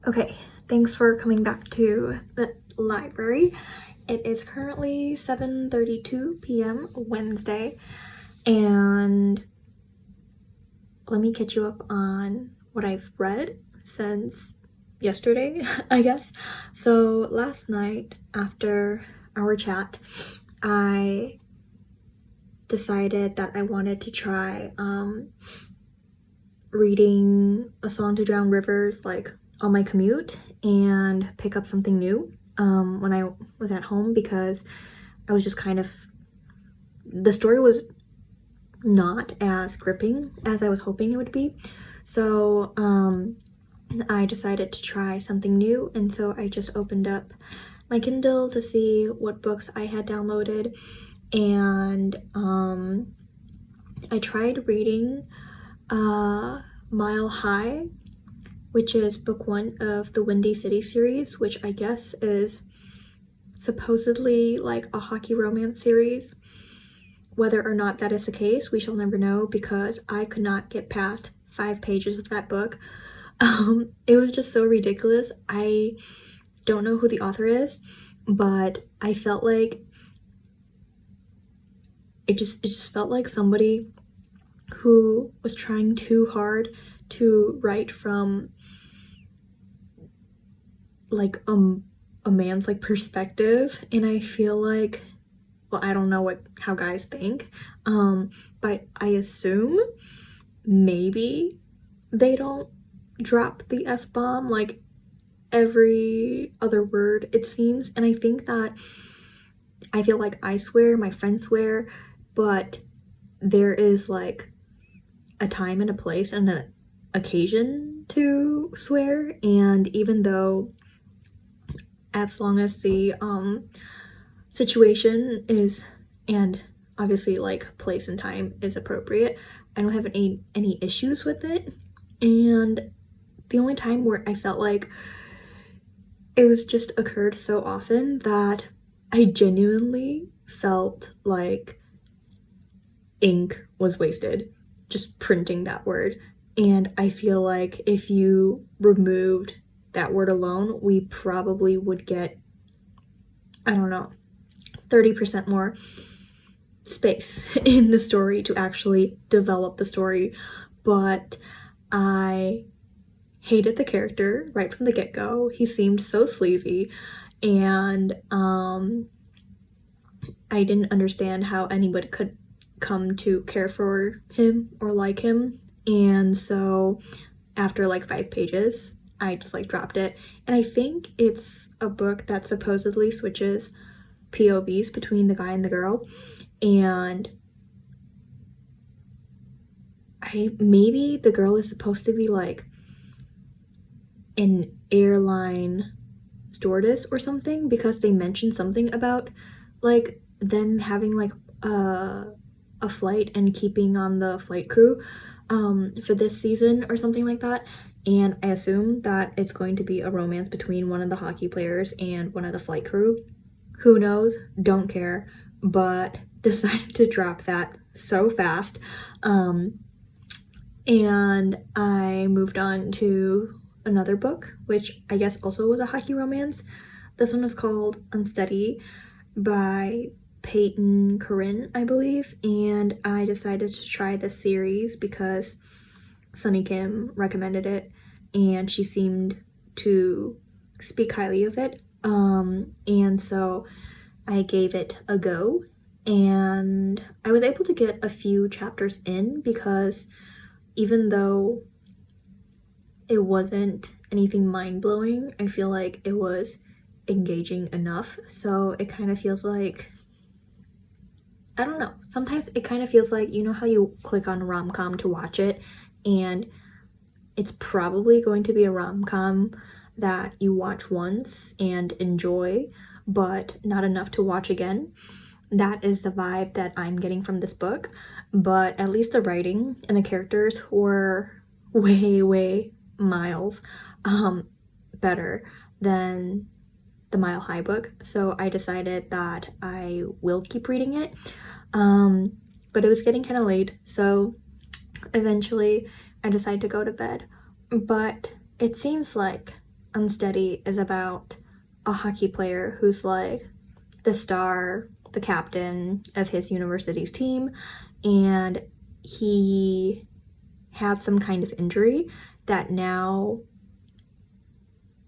Okay, thanks for coming back to the library. It is currently 7:32 p.m. Wednesday, and let me catch you up on what I've read since yesterday, I guess. So last night, after our chat, I decided that I wanted to try reading A Song to Drown Rivers like on my commute and pick up something new when I was at home, because I was just the story was not as gripping as I was hoping it would be. So I decided to try something new, and so I just opened up my Kindle to see what books I had downloaded, and I tried reading Mile High, which is book 1 of the Windy City series, which I guess is supposedly like a hockey romance series. Whether or not that is the case, we shall never know, because I could not get past 5 pages of that book. It was just so ridiculous. I don't know who the author is, but I felt like it just felt like somebody who was trying too hard to write from like a man's like perspective, and I feel like, well, I don't know how guys think, but I assume maybe they don't drop the F-bomb like every other word, it seems. And I think that I feel like I swear, my friends swear, but there is like a time and a place and an occasion to swear. And even though, as long as the situation is, and obviously like place and time is appropriate, I don't have any issues with it. And the only time where I felt like it was just occurred so often that I genuinely felt like ink was wasted just printing that word. And I feel like if you removed that word alone, we probably would get, I don't know, 30% more space in the story to actually develop the story. But I hated the character right from the get-go. He seemed so sleazy, and I didn't understand how anybody could come to care for him or like him. And so after like 5 pages, I just like dropped it. And I think it's a book that supposedly switches POVs between the guy and the girl, and maybe the girl is supposed to be like an airline stewardess or something, because they mentioned something about like them having like a flight and keeping on the flight crew for this season or something like that. And I assume that it's going to be a romance between one of the hockey players and one of the flight crew. Who knows? Don't care. But decided to drop that so fast. And I moved on to another book, which I guess also was a hockey romance. This one was called Unsteady by Peyton Corinne, I believe. And I decided to try this series because Sunny Kim recommended it, and she seemed to speak highly of it. And so I gave it a go, and I was able to get a few chapters in, because even though it wasn't anything mind-blowing, I feel like it was engaging enough. So it kind of feels like, I don't know, sometimes it kind of feels like, you know how you click on a rom-com to watch it, and it's probably going to be a rom-com that you watch once and enjoy, but not enough to watch again. That is the vibe that I'm getting from this book. But at least the writing and the characters were way miles better than the Mile High book. So I decided that I will keep reading it. But it was getting kind of late, so eventually I decided to go to bed. But it seems like Unsteady is about a hockey player who's like the star, the captain of his university's team, and he had some kind of injury that now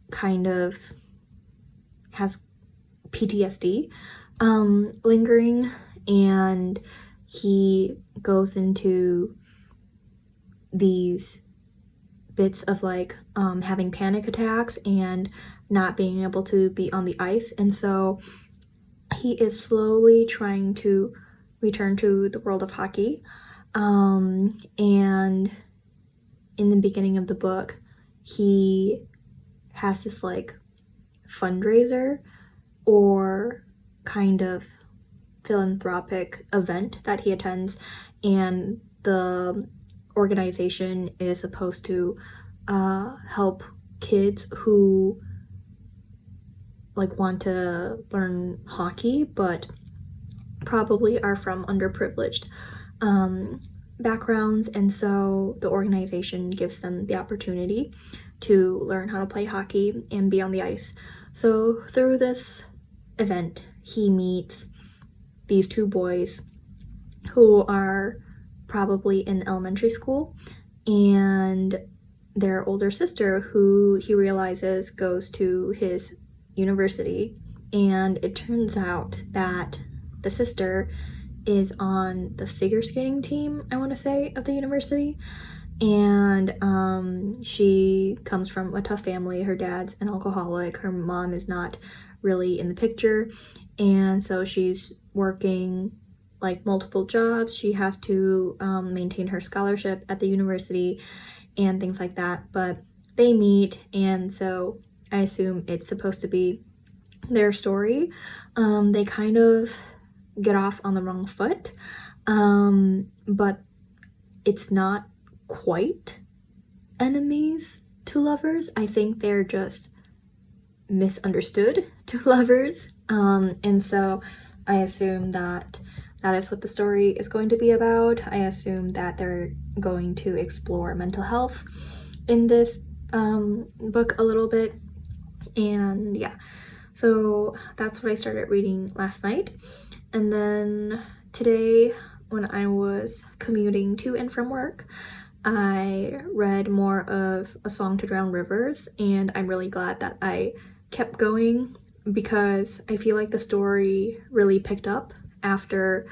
kind of has PTSD lingering, and he goes into these bits of like having panic attacks and not being able to be on the ice, and so he is slowly trying to return to the world of hockey. And in the beginning of the book, he has this like fundraiser or kind of philanthropic event that he attends, and the organization is supposed to help kids who like want to learn hockey but probably are from underprivileged backgrounds, and so the organization gives them the opportunity to learn how to play hockey and be on the ice. So through this event, he meets these two boys who are probably in elementary school, and their older sister, who he realizes goes to his university, and it turns out that the sister is on the figure skating team, I want to say, of the university, and she comes from a tough family. Her dad's an alcoholic, her mom is not really in the picture, and so she's working like multiple jobs. She has to maintain her scholarship at the university and things like that, but they meet, and so I assume it's supposed to be their story. They kind of get off on the wrong foot, but it's not quite enemies to lovers. I think they're just misunderstood to lovers, and so I assume that that is what the story is going to be about. I assume that they're going to explore mental health in this book a little bit, and yeah, so that's what I started reading last night. And then today, when I was commuting to and from work, I read more of A Song to Drown Rivers, and I'm really glad that I kept going because I feel like the story really picked up after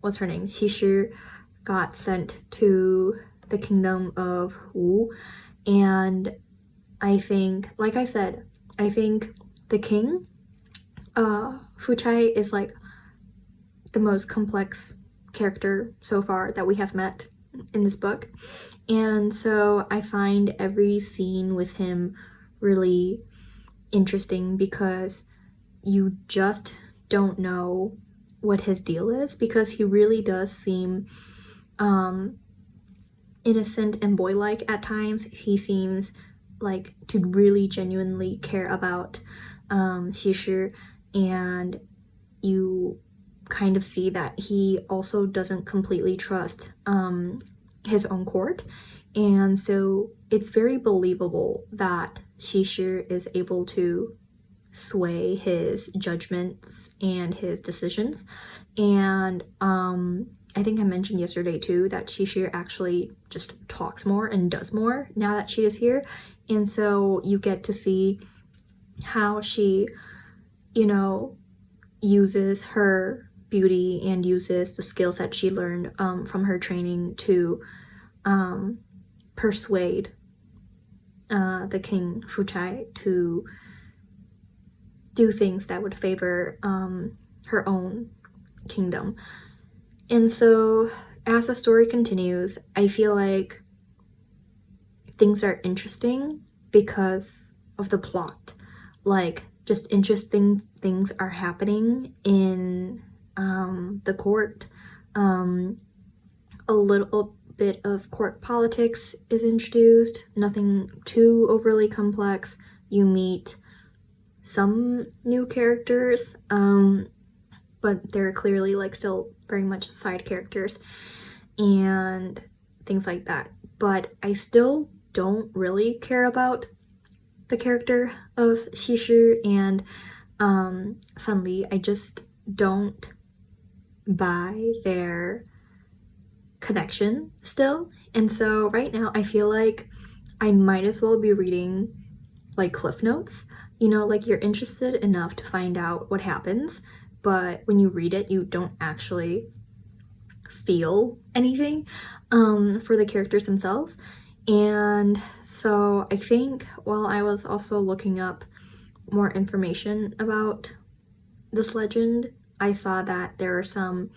what's her name? Xixi got sent to the kingdom of Wu, and I think, like I said, I think the king, Fuchai, is like the most complex character so far that we have met in this book, and so I find every scene with him really interesting because you just don't know what his deal is, because he really does seem innocent and boy-like at times. He seems like to really genuinely care about Xixi, and you kind of see that he also doesn't completely trust his own court, and so it's very believable that Xixi is able to sway his judgments and his decisions. And I think I mentioned yesterday too that Xixi actually just talks more and does more now that she is here, and so you get to see how she, you know, uses her beauty and uses the skills that she learned from her training to persuade the king Fuchai to do things that would favor her own kingdom. And so as the story continues, I feel like things are interesting because of the plot. Like, just interesting things are happening in the court. A little bit of court politics is introduced, nothing too overly complex. You meet some new characters, but they're clearly like still very much side characters and things like that. But I still don't really care about the character of Shishu and Funli. I just don't buy their connection still. And so right now I feel like I might as well be reading like cliff notes. You know, like you're interested enough to find out what happens, but when you read it, you don't actually feel anything for the characters themselves. And so I think while I was also looking up more information about this legend, I saw that there are some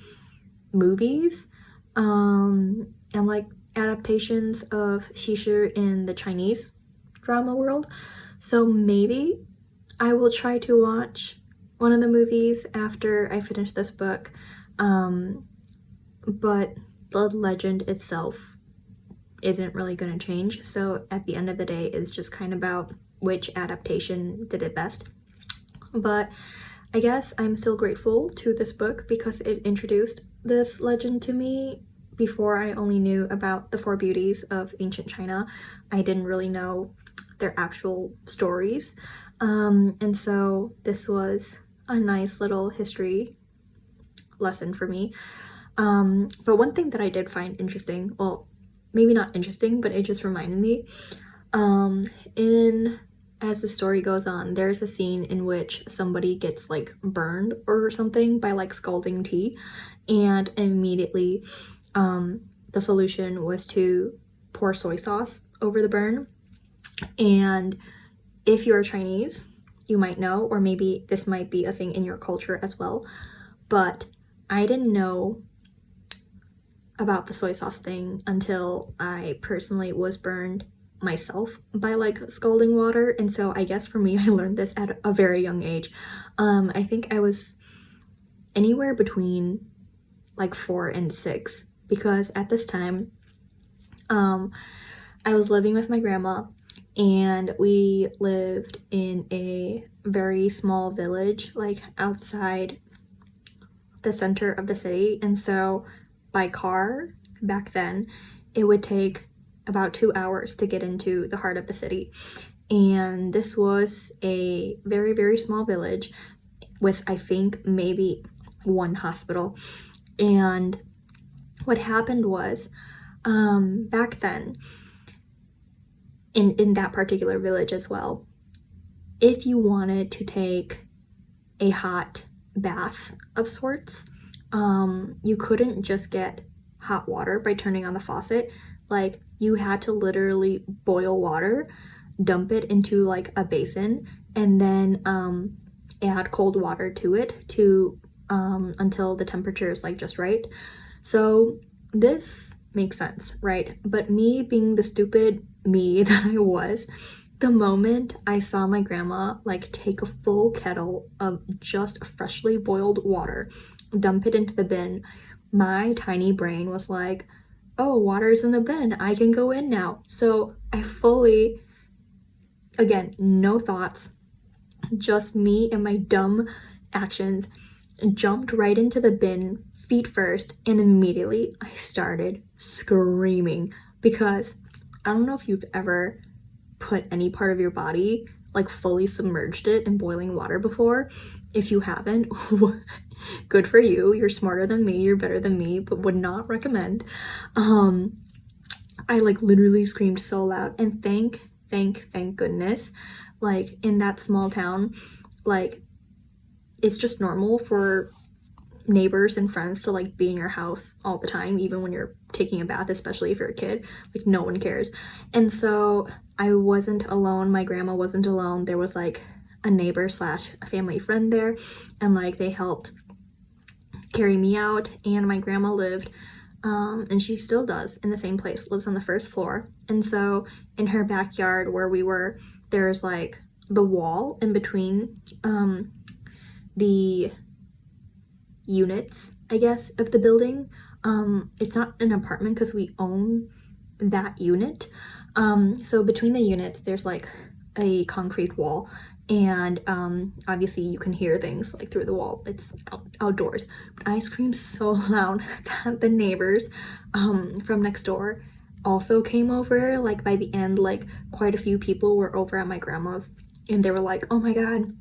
movies and like adaptations of Shishu in the Chinese drama world. So maybe I will try to watch one of the movies after I finish this book. But the legend itself isn't really going to change. So at the end of the day, it's just kind of about which adaptation did it best. But I guess I'm still grateful to this book because it introduced this legend to me. Before, I only knew about the four beauties of ancient China. I didn't really know their actual stories. And so this was a nice little history lesson for me. But one thing that I did find interesting, well, maybe not interesting, but it just reminded me, as the story goes on, there's a scene in which somebody gets like burned or something by like scalding tea, and immediately the solution was to pour soy sauce over the burn. And if you're Chinese, you might know, or maybe this might be a thing in your culture as well, but I didn't know about the soy sauce thing until I personally was burned myself by like scalding water. And so I guess for me, I learned this at a very young age. I think I was anywhere between like 4 and 6, because at this time I was living with my grandma, and we lived in a very small village like outside the center of the city. And so by car back then it would take about 2 hours to get into the heart of the city. And this was a very, very small village with, I think, maybe one hospital. And what happened was, back then, in that particular village as well, if you wanted to take a hot bath of sorts, you couldn't just get hot water by turning on the faucet. Like, you had to literally boil water, dump it into like a basin, and then add cold water to it to until the temperature is like just right. So this makes sense, right? But me being the stupid me that I was, the moment I saw my grandma like take a full kettle of just freshly boiled water, dump it into the bin, my tiny brain was like, oh, water's in the bin, I can go in now. So I fully, again, no thoughts, just me and my dumb actions, jumped right into the bin feet first, and immediately I started screaming, because I don't know if you've ever put any part of your body, like fully submerged it in boiling water before. If you haven't, good for you. You're smarter than me, you're better than me, but would not recommend. I like literally screamed so loud, and thank goodness, like in that small town, like it's just normal for neighbors and friends to like be in your house all the time, even when you're taking a bath, especially if you're a kid. Like, no one cares. And so I wasn't alone, my grandma wasn't alone. There was like a neighbor slash a family friend there, and like they helped carry me out. And my grandma lived and she still does in the same place, lives on the first floor. And so in her backyard where we were, there's like the wall in between the units, I guess, of the building. It's not an apartment because we own that unit. So between the units, there's like a concrete wall, and obviously you can hear things like through the wall. It's outdoors. But I screamed so loud that the neighbors from next door also came over. Like by the end, like quite a few people were over at my grandma's, and they were like, oh my god,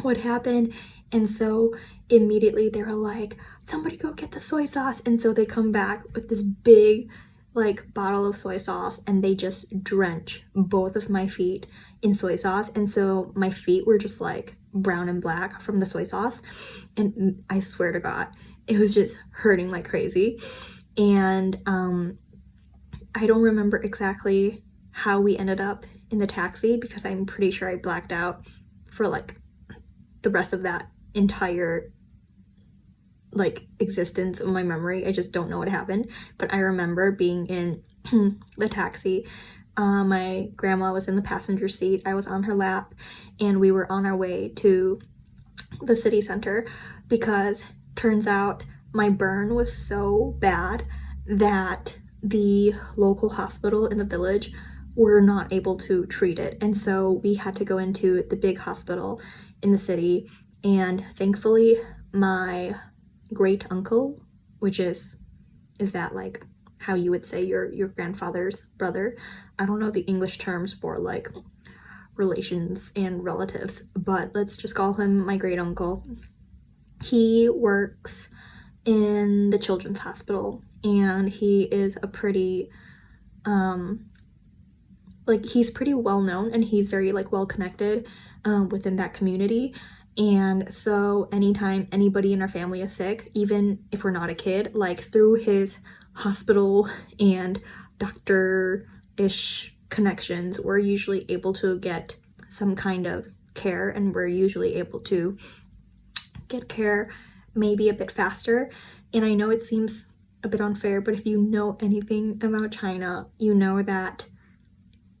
what happened? And so immediately they were like, somebody go get the soy sauce. And so they come back with this big like bottle of soy sauce, and they just drench both of my feet in soy sauce. And so my feet were just like brown and black from the soy sauce, and I swear to god, it was just hurting like crazy. And I don't remember exactly how we ended up in the taxi, because I'm pretty sure I blacked out for like the rest of that entire like existence of my memory. I just don't know what happened, but I remember being in the taxi. My grandma was in the passenger seat, I was on her lap, and we were on our way to the city center, because turns out my burn was so bad that the local hospital in the village were not able to treat it, and so we had to go into the big hospital in the city. And thankfully my great uncle, which is that like how you would say your grandfather's brother? I don't know the English terms for like relations and relatives, but let's just call him my great uncle. He works in the children's hospital, and he is a pretty like he's pretty well known, and he's very like well connected within that community. And so anytime anybody in our family is sick, even if we're not a kid, like through his hospital and doctor-ish connections, we're usually able to get some kind of care, and we're usually able to get care maybe a bit faster. And I know it seems a bit unfair, but if you know anything about China, you know that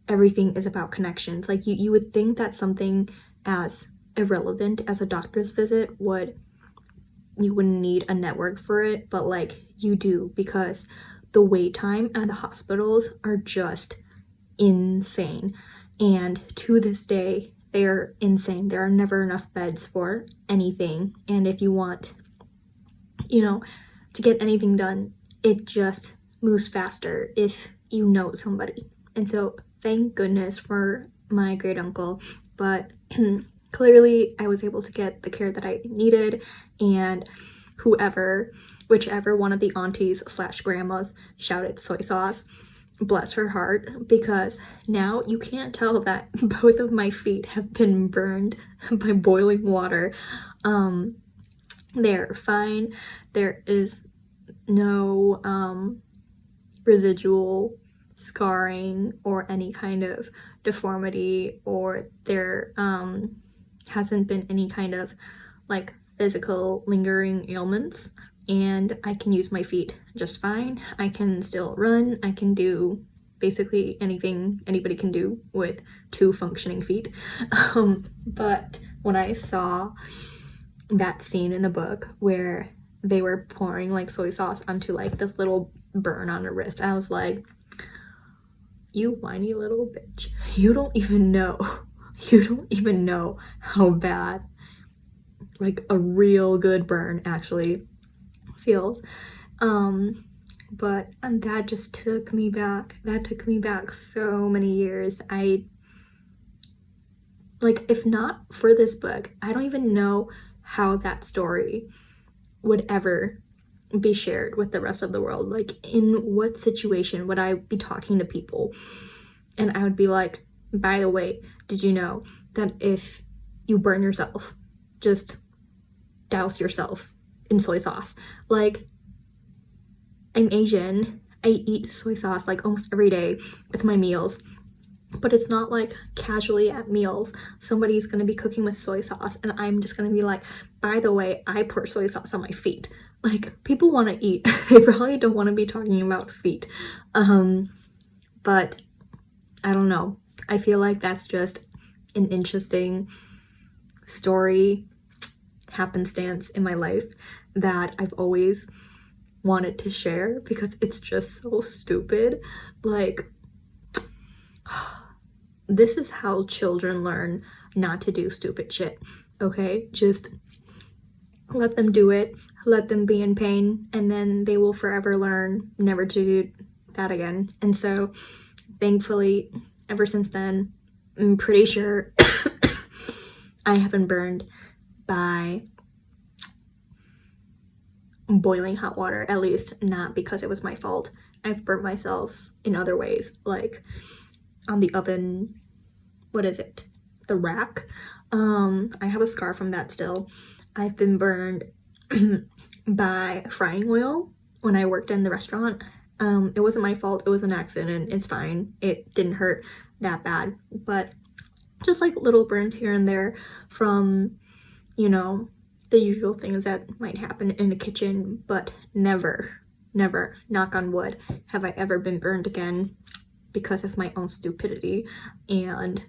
everything is about connections. Like you would think that something as irrelevant as a doctor's visit you wouldn't need a network for it, but like you do, because the wait time at the hospitals are just insane. And to this day, they're insane. There are never enough beds for anything. And if you want, to get anything done, it just moves faster if you know somebody. And so thank goodness for my great uncle. But clearly I was able to get the care that I needed, and whichever one of the aunties / grandmas shouted soy sauce, bless her heart, because now you can't tell that both of my feet have been burned by boiling water. They're fine. There is no residual scarring or any kind of deformity, or there hasn't been any kind of like physical lingering ailments, and I can use my feet just fine. I can still run. I can do basically anything anybody can do with 2 functioning feet. But when I saw that scene in the book where they were pouring like soy sauce onto like this little burn on her wrist, I was like, you whiny little bitch, you don't even know how bad like a real good burn actually feels. But that just took me back so many years. I like, if not for this book, I don't even know how that story would ever be shared with the rest of the world. Like, in what situation would I be talking to people and I would be like, by the way, did you know that if you burn yourself, just douse yourself in soy sauce? Like, I'm Asian, I eat soy sauce like almost every day with my meals, but it's not like casually at meals somebody's gonna be cooking with soy sauce and I'm just gonna be like, by the way, I pour soy sauce on my feet. Like, people want to eat. They probably don't want to be talking about feet. But I don't know. I feel like that's just an interesting story happenstance in my life that I've always wanted to share, because it's just so stupid. Like, this is how children learn not to do stupid shit, okay? Just let them do it, let them be in pain, and then they will forever learn never to do that again. And so thankfully, ever since then, I'm pretty sure I have been burned by boiling hot water, at least not because it was my fault. I've burnt myself in other ways, like on the oven, what is it? The rack. I have a scar from that still. I've been burned by frying oil when I worked in the restaurant. It wasn't my fault, it was an accident, it's fine. It didn't hurt that bad, but just like little burns here and there from, you know, the usual things that might happen in a kitchen, but never, knock on wood, have I ever been burned again because of my own stupidity. And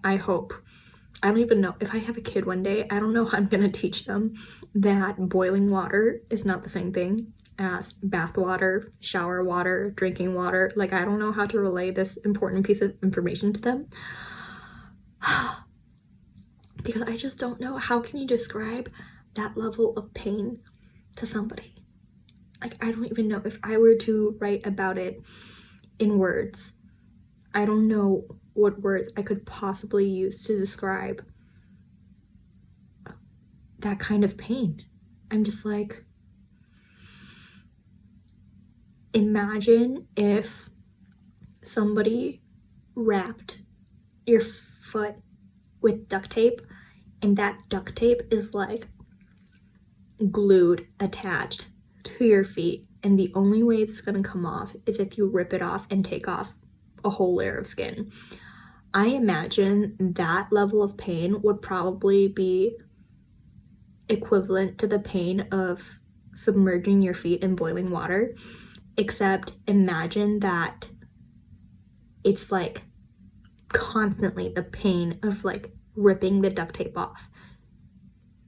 I don't even know if I have a kid one day, I don't know how I'm gonna teach them that boiling water is not the same thing as bath water, shower water, drinking water. Like, I don't know how to relay this important piece of information to them. Because I just don't know, how can you describe that level of pain to somebody? Like, I don't even know if I were to write about it in words. I don't know what words I could possibly use to describe that kind of pain. I'm just like, imagine if somebody wrapped your foot with duct tape, and that duct tape is like glued, attached to your feet, and the only way it's gonna come off is if you rip it off and take off a whole layer of skin. I imagine that level of pain would probably be equivalent to the pain of submerging your feet in boiling water, except imagine that it's like constantly the pain of like ripping the duct tape off,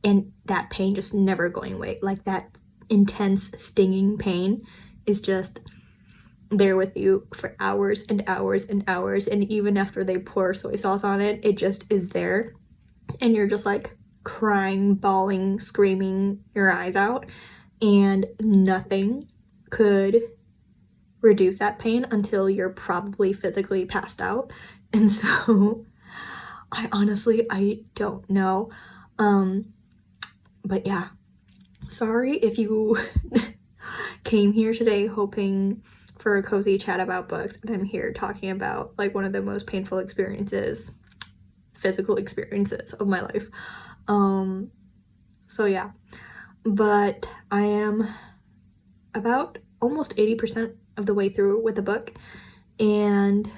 and that pain just never going away. Like, that intense stinging pain is just there with you for hours and hours and hours, and even after they pour soy sauce on it, it just is there, and you're just like crying, bawling, screaming your eyes out, and nothing could reduce that pain until you're probably physically passed out. And so I don't know. But yeah, sorry if you came here today hoping for a cozy chat about books, and I'm here talking about like one of the most painful physical experiences of my life. So yeah, but I am about almost 80% of the way through with the book, and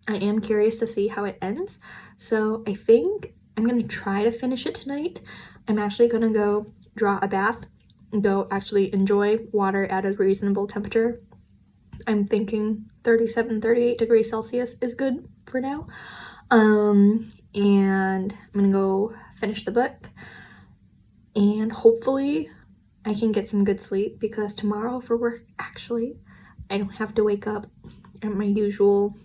I am curious to see how it ends. So I think I'm gonna try to finish it tonight. I'm actually gonna go draw a bath and go actually enjoy water at a reasonable temperature. I'm thinking 38 degrees Celsius is good for now. And I'm gonna go finish the book, and hopefully I can get some good sleep, because tomorrow for work, actually, I don't have to wake up at my usual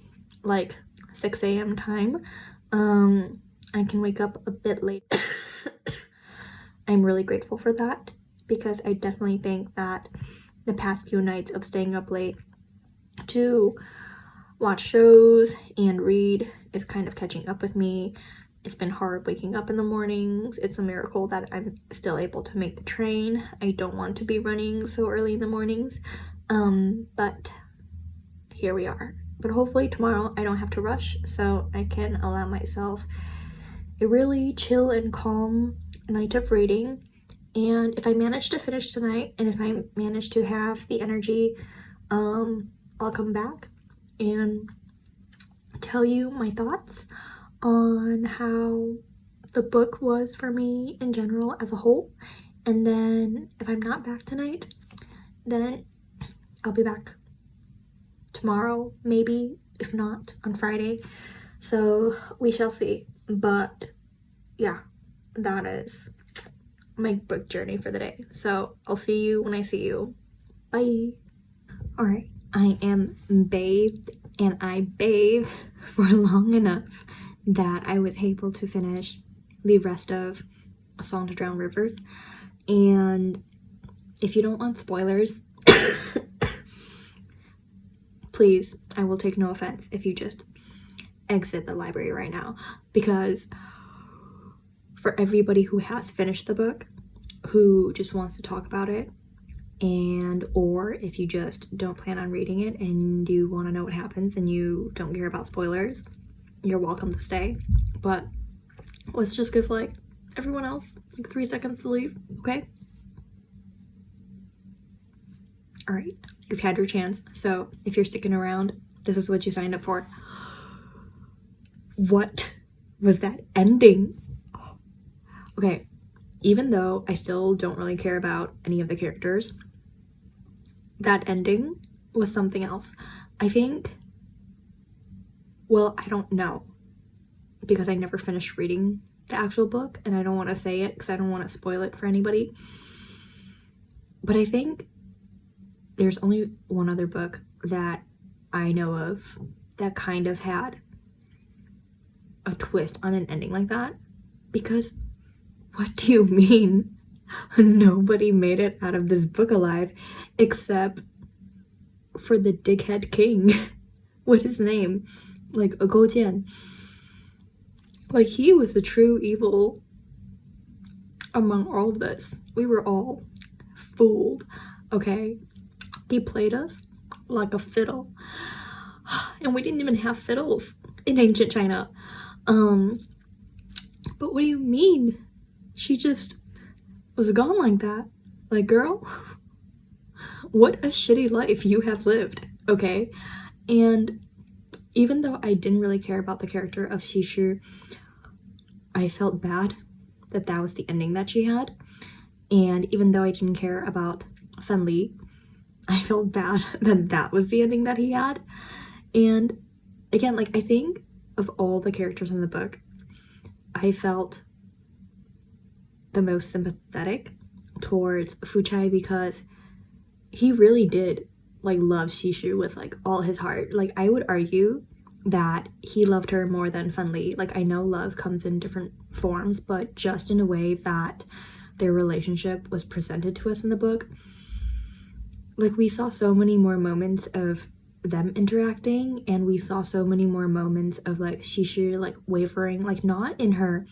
like 6 a.m. time. I can wake up a bit late. I'm really grateful for that, because I definitely think that the past few nights of staying up late to watch shows and read is kind of catching up with me. It's been hard waking up in the mornings. It's a miracle that I'm still able to make the train. I don't want to be running so early in the mornings, but here we are. But hopefully tomorrow I don't have to rush, so I can allow myself a really chill and calm night of reading. And if I manage to finish tonight, and if I manage to have the energy, I'll come back and tell you my thoughts on how the book was for me in general as a whole. And then if I'm not back tonight, then I'll be back tomorrow, maybe, if not on Friday. So we shall see. But yeah, that is my book journey for the day. So I'll see you when I see you. Bye. Alright, I am bathed, and I bathe for long enough that I was able to finish the rest of A Song to Drown Rivers. And if you don't want spoilers, please, I will take no offense if you just exit the library right now, because for everybody who has finished the book, who just wants to talk about it, and or if you just don't plan on reading it and you want to know what happens and you don't care about spoilers, you're welcome to stay. But let's just give like everyone else like 3 seconds to leave, okay? All right, you've had your chance. So if you're sticking around, this is what you signed up for. What was that ending? Okay, even though I still don't really care about any of the characters, that ending was something else. I think, well, I don't know, because I never finished reading the actual book and I don't want to say it because I don't want to spoil it for anybody. But I think there's only one other book that I know of that kind of had a twist on an ending like that. Because what do you mean nobody made it out of this book alive except for the dickhead king? What's his name? Like Gou Jian. Like, he was the true evil among all of this. We were all fooled, okay? He played us like a fiddle. And we didn't even have fiddles in ancient China. But what do you mean? She just was gone like that. Like, girl, what a shitty life you have lived, okay? And even though I didn't really care about the character of Shishu, I felt bad that that was the ending that she had. And even though I didn't care about Fen Li, I felt bad that that was the ending that he had. And again, like, I think of all the characters in the book, I felt the most sympathetic towards Fuchai because he really did like love Shishu with like all his heart. Like, I would argue that he loved her more than Fen Li. Like, I know love comes in different forms, but just in a way that their relationship was presented to us in the book, like, we saw so many more moments of them interacting, and we saw so many more moments of like Shishu like wavering, like not in her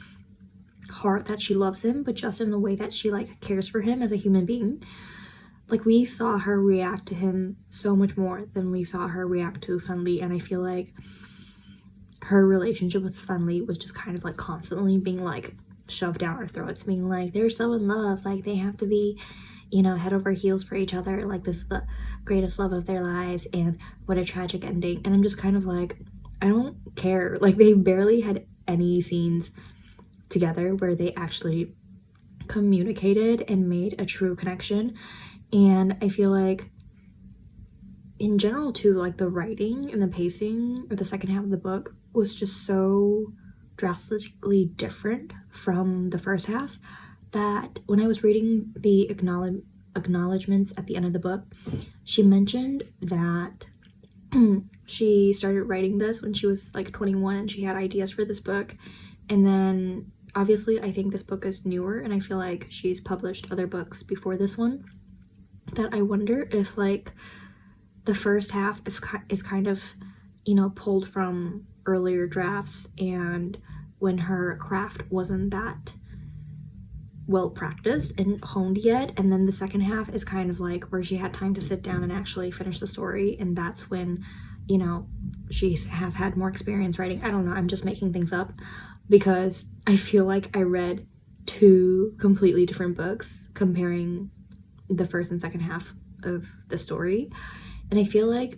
heart that she loves him, but just in the way that she like cares for him as a human being. Like, we saw her react to him so much more than we saw her react to Fen Li, and I feel like her relationship with Fen Li was just kind of like constantly being like shoved down our throats, being like, they're so in love, like they have to be, you know, head over heels for each other, like this is the greatest love of their lives, and what a tragic ending. And I'm just kind of like, I don't care. Like, they barely had any scenes together where they actually communicated and made a true connection. And I feel like in general too, like the writing and the pacing of the second half of the book was just so drastically different from the first half that when I was reading the acknowledgements at the end of the book, she mentioned that she started writing this when she was like 21 and she had ideas for this book. And then obviously I think this book is newer and I feel like she's published other books before this one, that I wonder if like the first half is kind of, you know, pulled from earlier drafts and when her craft wasn't that well practiced and honed yet, and then the second half is kind of like where she had time to sit down and actually finish the story, and that's when, you know, she has had more experience writing. I don't know, I'm just making things up because I feel like I read 2 completely different books comparing the first and second half of the story. And I feel like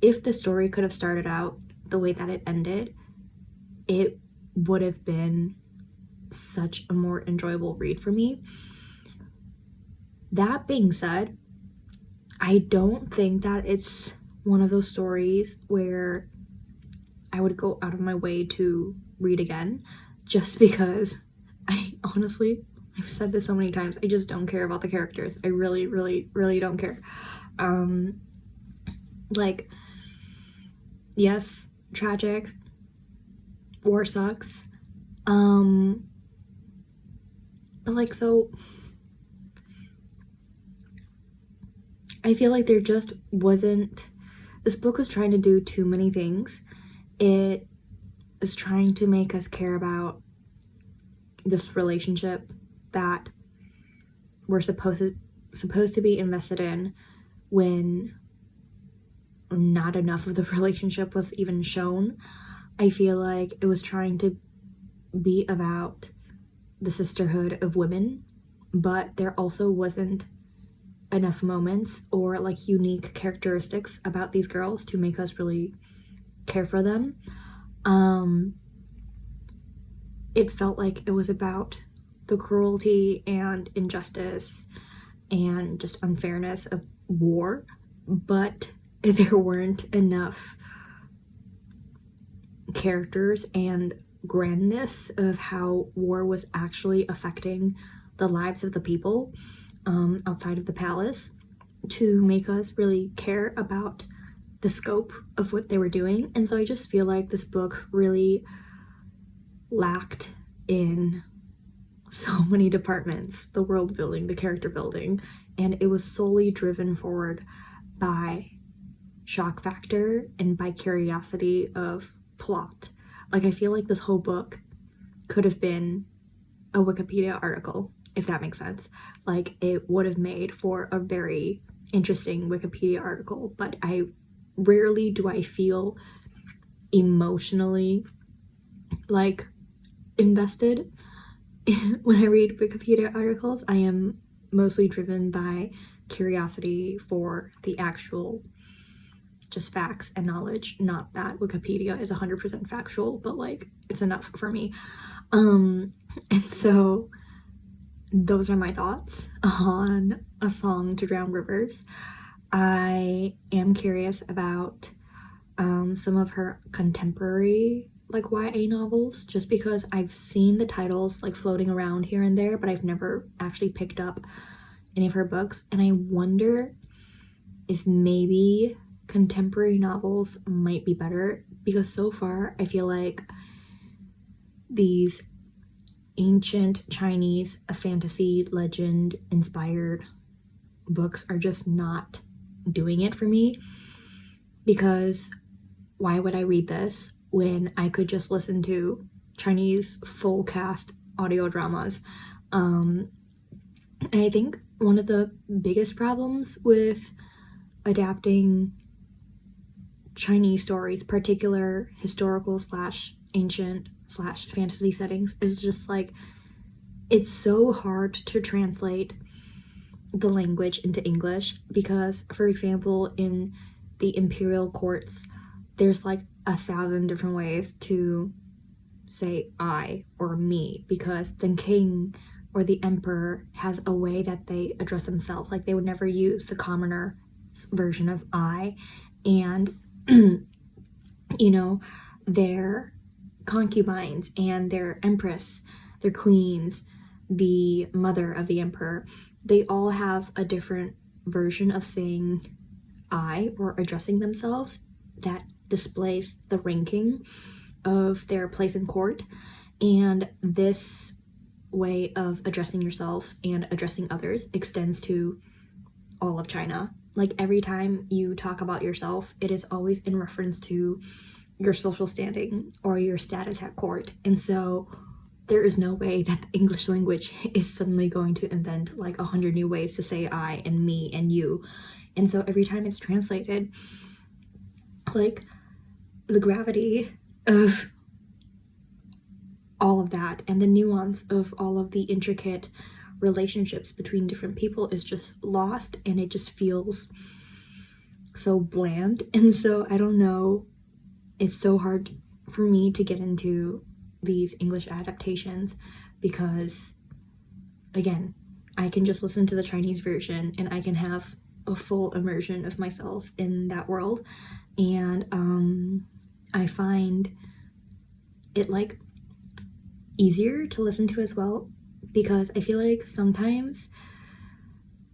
if the story could have started out the way that it ended, it would have been such a more enjoyable read for me. That being said, I don't think that it's one of those stories where I would go out of my way to read again, just because I honestly, I've said this so many times, I just don't care about the characters. I really, really, really don't care. Like, yes, tragic, war sucks, but like, so I feel like there just wasn't This book was trying to do too many things. It is trying to make us care about this relationship that we're supposed to be invested in, when not enough of the relationship was even shown. I feel like it was trying to be about the sisterhood of women, but there also wasn't enough moments or like unique characteristics about these girls to make us really care for them. It felt like it was about the cruelty and injustice and just unfairness of war, but there weren't enough characters and grandness of how war was actually affecting the lives of the people outside of the palace to make us really care about the scope of what they were doing. And so I just feel like this book really lacked in so many departments: the world building, the character building, and it was solely driven forward by shock factor and by curiosity of plot. Like, I feel like this whole book could have been a Wikipedia article, if that makes sense. Like, it would have made for a very interesting Wikipedia article, but rarely do I feel emotionally like invested when I read Wikipedia articles. I am mostly driven by curiosity for the actual just facts and knowledge. Not that Wikipedia is 100% factual, but like, it's enough for me. And so those are my thoughts on A Song to Drown Rivers. I am curious about some of her contemporary like YA novels, just because I've seen the titles like floating around here and there, but I've never actually picked up any of her books, and I wonder if maybe contemporary novels might be better, because so far I feel like these ancient Chinese fantasy legend inspired books are just not doing it for me. Because why would I read this when I could just listen to Chinese full cast audio dramas? And I think one of the biggest problems with adapting Chinese stories, particular historical / ancient / fantasy settings, is just like, it's so hard to translate the language into English. Because, for example, in the imperial courts, there's like 1,000 different ways to say I or me, because the king or the emperor has a way that they address themselves. Like, they would never use the commoner version of I. And you know, their concubines and their empress, their queens, the mother of the emperor, they all have a different version of saying I or addressing themselves that displays the ranking of their place in court. And this way of addressing yourself and addressing others extends to all of China. Like, every time you talk about yourself, it is always in reference to your social standing or your status at court. And so there is no way that the English language is suddenly going to invent like 100 new ways to say I and me and you. And so every time it's translated, like, the gravity of all of that and the nuance of all of the intricate relationships between different people is just lost, and it just feels so bland. And so I don't know, it's so hard for me to get into these English adaptations, because again, I can just listen to the Chinese version and I can have a full immersion of myself in that world. And I find it like easier to listen to as well, because I feel like sometimes,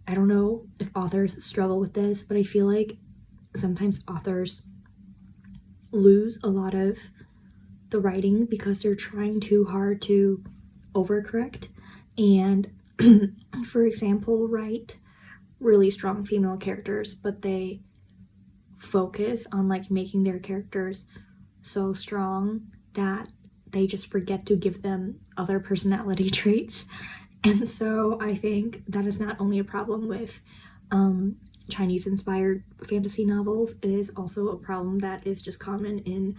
I don't know if authors struggle with this, but I feel like sometimes authors lose a lot of the writing because they're trying too hard to overcorrect and for example, write really strong female characters, but they focus on like making their characters so strong that they just forget to give them other personality traits. And so I think that is not only a problem with Chinese inspired fantasy novels, it is also a problem that is just common in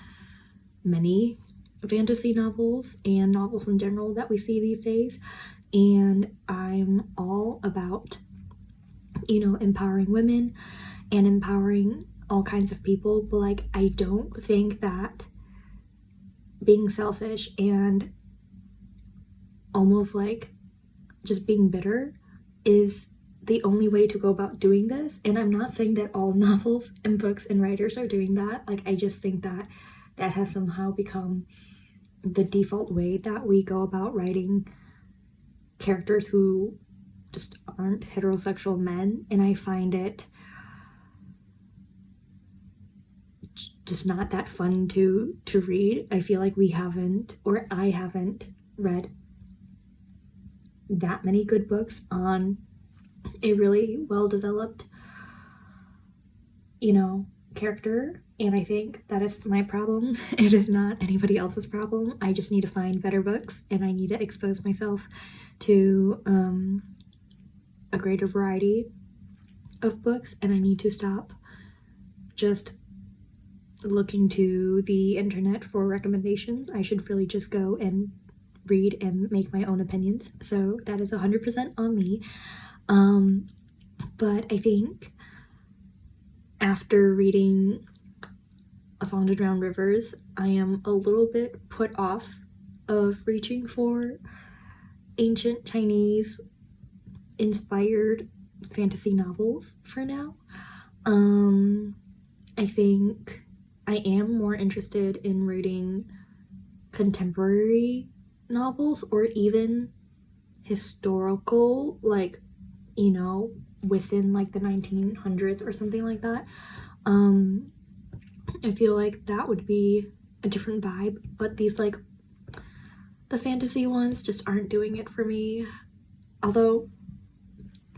many fantasy novels and novels in general that we see these days. And I'm all about, empowering women and empowering all kinds of people, but like I don't think that being selfish and almost like just being bitter is the only way to go about doing this. And I'm not saying that all novels and books and writers are doing that. Like I just think that that has somehow become the default way that we go about writing characters who just aren't heterosexual men, and I find it just not that fun to read. I feel like I haven't read that many good books on a really well-developed, character, and I think that is my problem. It is not anybody else's problem. I just need to find better books, and I need to expose myself to a greater variety of books, and I need to stop just looking to the internet for recommendations. I should really just go and read and make my own opinions. So that is 100% on me. But I think after reading A Song to Drown Rivers, I am a little bit put off of reaching for ancient Chinese inspired fantasy novels for now. I think I am more interested in reading contemporary novels or even historical, like, within like the 1900s or something like that. I feel like that would be a different vibe, but these like the fantasy ones just aren't doing it for me. Although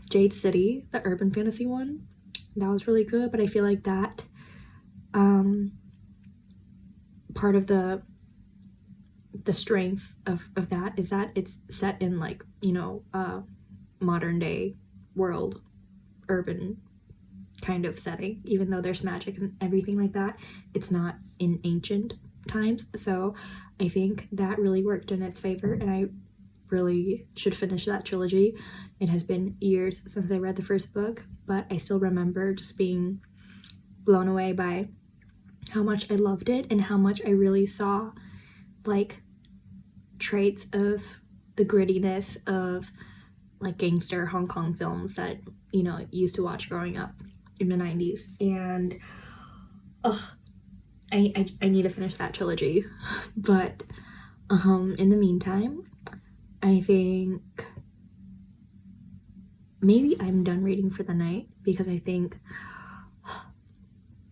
Jade City, the urban fantasy one, that was really good, but I feel like that part of the strength of that is that it's set in like, modern day world, urban kind of setting. Even though there's magic and everything like that, it's not in ancient times. So I think that really worked in its favor, and I really should finish that trilogy. It has been years since I read the first book, but I still remember just being blown away by how much I loved it and how much I really saw like traits of the grittiness of like gangster Hong Kong films that used to watch growing up in the 90s. And I need to finish that trilogy. But in the meantime, I think maybe I'm done reading for the night, because I think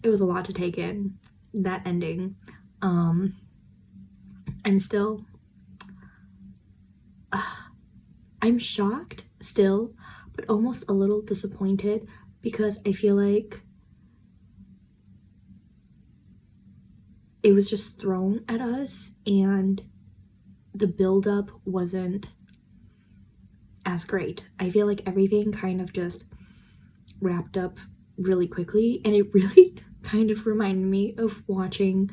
it was a lot to take in, that ending. I'm still I'm shocked still, but almost a little disappointed, because I feel like it was just thrown at us and the buildup wasn't as great. I feel like everything kind of just wrapped up really quickly, and it really kind of reminded me of watching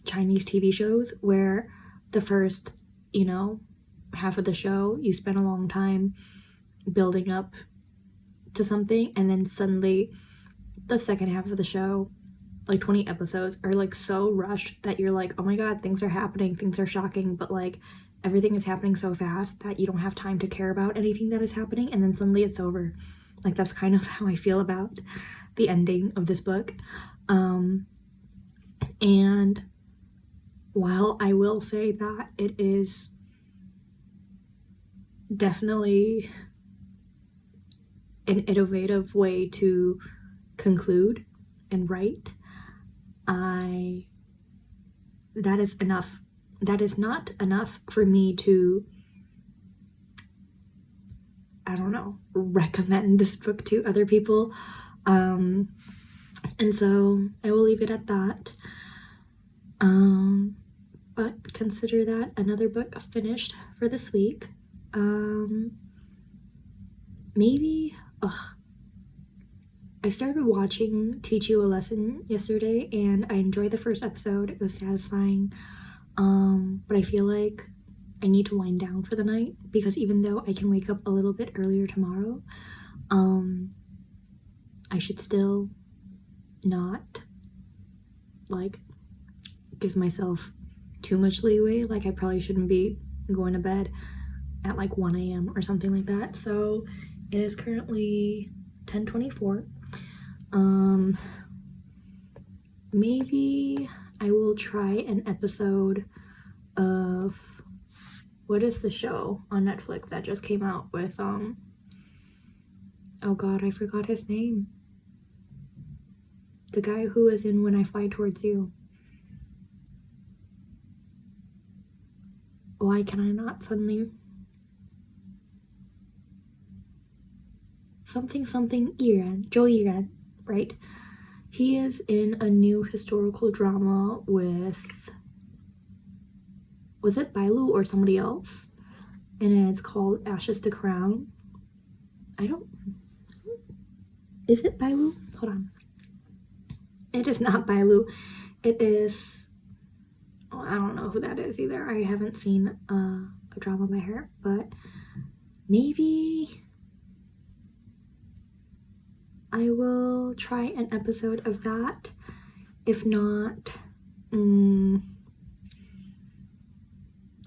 Chinese TV shows where the first, half of the show you spend a long time building up to something, and then suddenly the second half of the show, like 20 episodes, are like so rushed that you're like, oh my god, things are happening, things are shocking, but like everything is happening so fast that you don't have time to care about anything that is happening, and then suddenly it's over. Like that's kind of how I feel about the ending of this book. And while I will say that it is definitely an innovative way to conclude and write, that is enough. That is not enough for me to, I don't know, recommend this book to other people. And so I will leave it at that. But consider that another book finished for this week. Maybe, I started watching Teach You a Lesson yesterday, and I enjoyed the first episode. It was satisfying. But I feel like I need to wind down for the night, because even though I can wake up a little bit earlier tomorrow, I should still not like give myself too much leeway. Like, I probably shouldn't be going to bed at like 1 a.m. or something like that. So it is currently 10:24. Maybe I will try an episode of, what is the show on Netflix that just came out with oh god, I forgot his name. The guy who is in When I Fly Towards You. Why can I not suddenly? Something Iran, Joe Iran, right? He is in a new historical drama with, was it Bailu or somebody else? And it's called Ashes to Crown. Is it Bailu? Hold on. It is not Bailu. It is, I don't know who that is either. I haven't seen a drama by her, but maybe I will try an episode of that. If not, I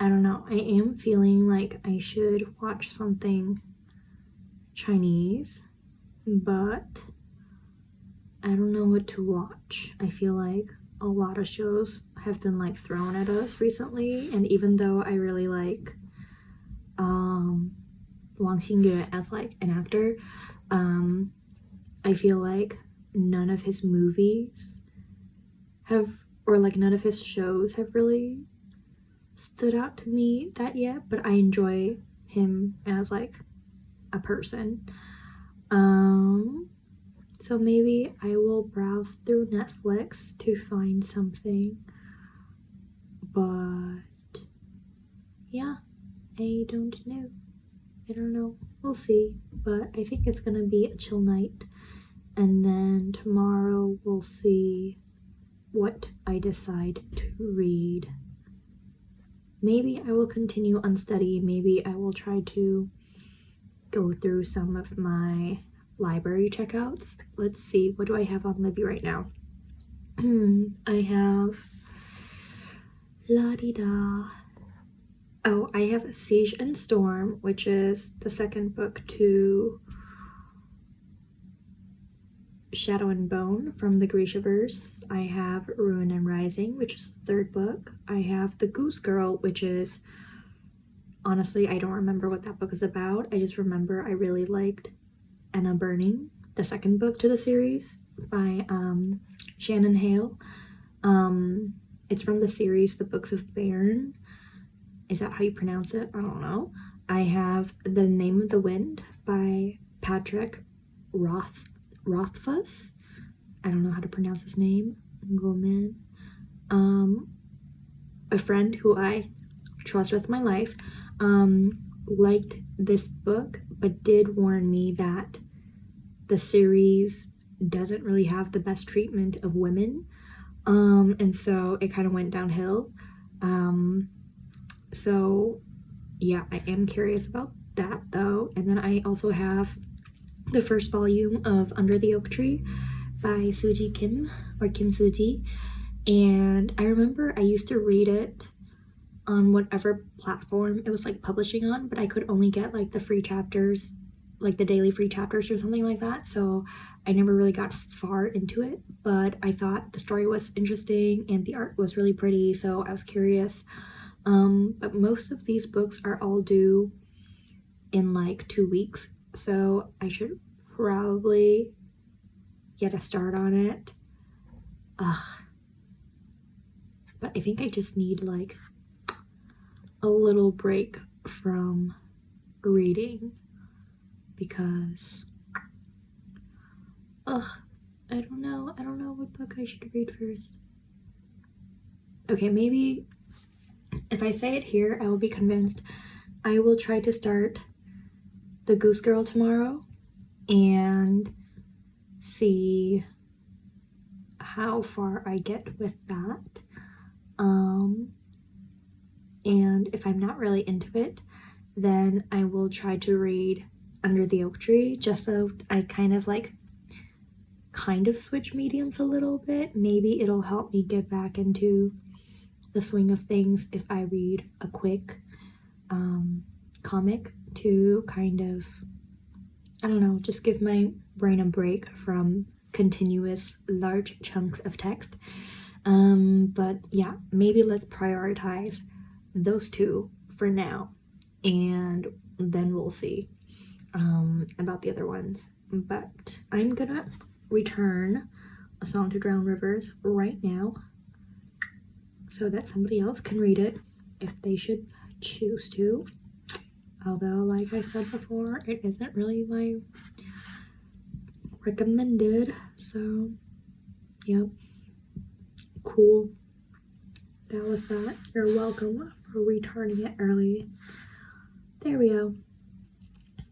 don't know. I am feeling like I should watch something Chinese, but I don't know what to watch. I feel like a lot of shows have been like thrown at us recently, and even though I really like Wang Xingyue as like an actor, I feel like none of his movies have, or like none of his shows have really stood out to me that yet, but I enjoy him as like a person. So maybe I will browse through Netflix to find something, but yeah, I don't know. We'll see, but I think it's gonna be a chill night, and then tomorrow we'll see what I decide to read. Maybe I will continue Unsteady. Maybe I will try to go through some of my library checkouts. Let's see, what do I have on Libby right now? I have la-di-da. Oh, I have Siege and Storm, which is the second book to Shadow and Bone from the Grishaverse. I have Ruin and Rising, which is the third book. I have The Goose Girl, which is, honestly, I don't remember what that book is about. I just remember I really liked Anna Burning, the second book to the series by Shannon Hale. It's from the series The Books of Bairn. Is that how you pronounce it? I don't know. I have The Name of the Wind by Patrick Rothfuss. I don't know how to pronounce his name. Gomen. A friend who I trust with my life liked this book, but did warn me that the series doesn't really have the best treatment of women, and so it kind of went downhill. So yeah, I am curious about that though. And then I also have the first volume of Under the Oak Tree by Suji Kim, or Kim Suji, and I remember I used to read it on whatever platform it was like publishing on, but I could only get like the free chapters, like the daily free chapters or something like that, so I never really got far into it, but I thought the story was interesting and the art was really pretty, so I was curious. But most of these books are all due in like 2 weeks, so I should probably get a start on it. But I think I just need like a little break from reading, because I don't know what book I should read first. Okay, maybe if I say it here, I will be convinced. I will try to start The Goose Girl tomorrow and see how far I get with that. And if I'm not really into it, then I will try to read Under the Oak Tree, just so I kind of switch mediums a little bit. Maybe it'll help me get back into the swing of things if I read a quick comic to kind of, I don't know, just give my brain a break from continuous large chunks of text. But yeah, maybe let's prioritize those two for now, and then we'll see about the other ones. But I'm gonna return A Song to Drown Rivers right now so that somebody else can read it if they should choose to. Although, like I said before, it isn't really my recommended. So, yep. Cool. That was that. You're welcome for returning it early. There we go.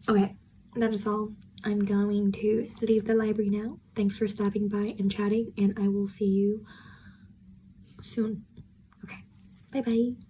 Okay, that is all. I'm going to leave the library now. Thanks for stopping by and chatting, and I will see you soon. Okay, bye-bye.